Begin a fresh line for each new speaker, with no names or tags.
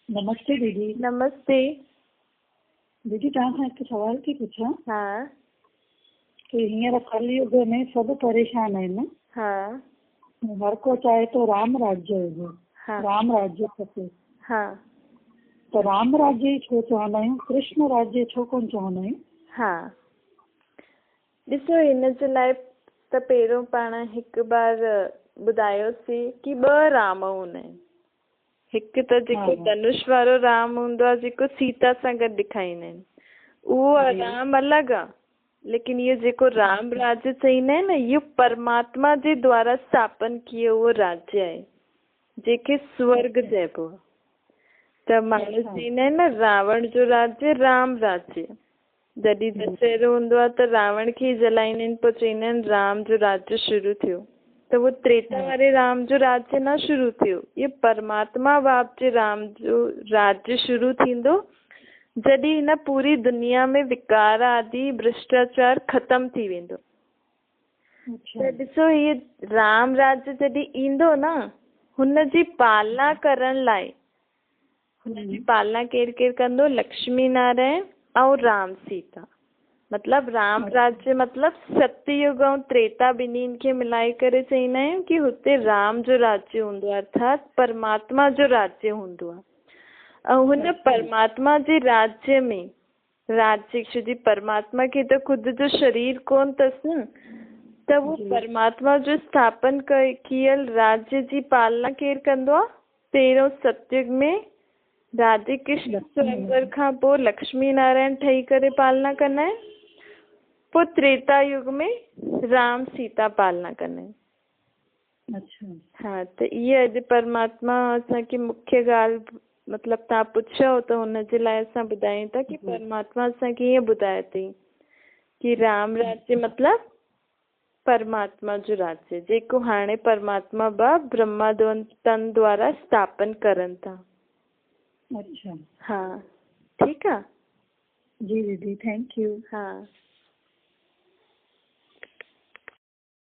नमस्ते दीदी।
नमस्ते।
दीदी तव्हां खां हिकु सवाल थी पुछां
हाँ
कि हींअर कलयुग में सभु परेशान आहिनि।
हाँ
हर को चाहे तो राम राज्य हुजे,
हाँ
राम राज्य खपे।
हाँ
त राम राज्य ई छो चवंदा आहियूं, कृष्ण राज्य छो कोन चवंदा आहियूं?
हाँ ॾिसो, हिन जे लाइ त पहिरियों पाण हिकु बार ॿुधायोसीं कि ॿ राम हूंदा आहिनि। हिकु त जेको धनुष वारो राम हूंदो आहे, जेको सीता सां गॾु ॾेखारींदा आहिनि, उहो राम अलॻि आहे। लेकिन इहो जेको राम राज्य चईंदा आहिनि न, इहो परमात्मा जे द्वारा स्थापन कियो उहो राज्य आहे जंहिंखे स्वर्ग चइबो आहे। त माण्हू चईंदा आहिनि न, रावण जो राज्य राम राज्य। जॾहिं दशहरो हूंदो आहे त रावण खे ई जलाईंदा आहिनि, पोइ चईंदा आहिनि राम जो राज्य शुरू थियो। त वो त्रेता वारे राम जो राज्य न शुरू थियो, ये परमात्मा बाप जे राम जो राज्य शुरू थींदो जॾहिं हिन पूरी दुनिया में विकार आदि भ्रष्टाचार खत्म थी वेंदो। त ॾिसो, ये राम राज्य जॾहिं ईंदो न, हुन जी पालना करण लाइ, हुन जी पालना केरु केरु कंदो? लक्ष्मी नारायण ऐं राम सीता। मतलब राम राज्य मतलब सतयुग ऐं त्रेता ॿिन्हिनि खे मिलाए करे चईंदा आहियूं कि हुते राम जो राज्य हूंदो आहे, अर्थात परमात्मा जो राज्य हूंदो आहे। ऐं हुन परमात्मा जे राज्य में राज्य जी परमात्मा खे त ख़ुदि जो शरीर कोन अथसि न, त वो परमात्मा जो स्थापन कियल राज्य जी पालना केरु कंदो आहे? पहिरियों सतयुग में राधे कृष्ण स्वयंवर खां पोइ लक्ष्मी नारायण ठही करे पालना कंदा आहिनि। पोइ त्रेता युग में राम सीता पालना कंदा आहिनि। अच्छा। हाँ, त इहा अॼु परमात्मा असांखे मुख्य ॻाल्हि मतिलबु तव्हां पुछो त हुन जे लाइ असां ॿुधायूं था कि परमात्मा असांखे ईअं ॿुधाए अथई कि राम राज्य मतिलबु परमात्मा जो राज्य, जेको हाणे परमात्मा बाप ब्रह्मा तन द्वारा स्थापन करनि था। अच्छा। हाँ, ठीकु आहे। जी दीदी, थैंक यू। हाँ।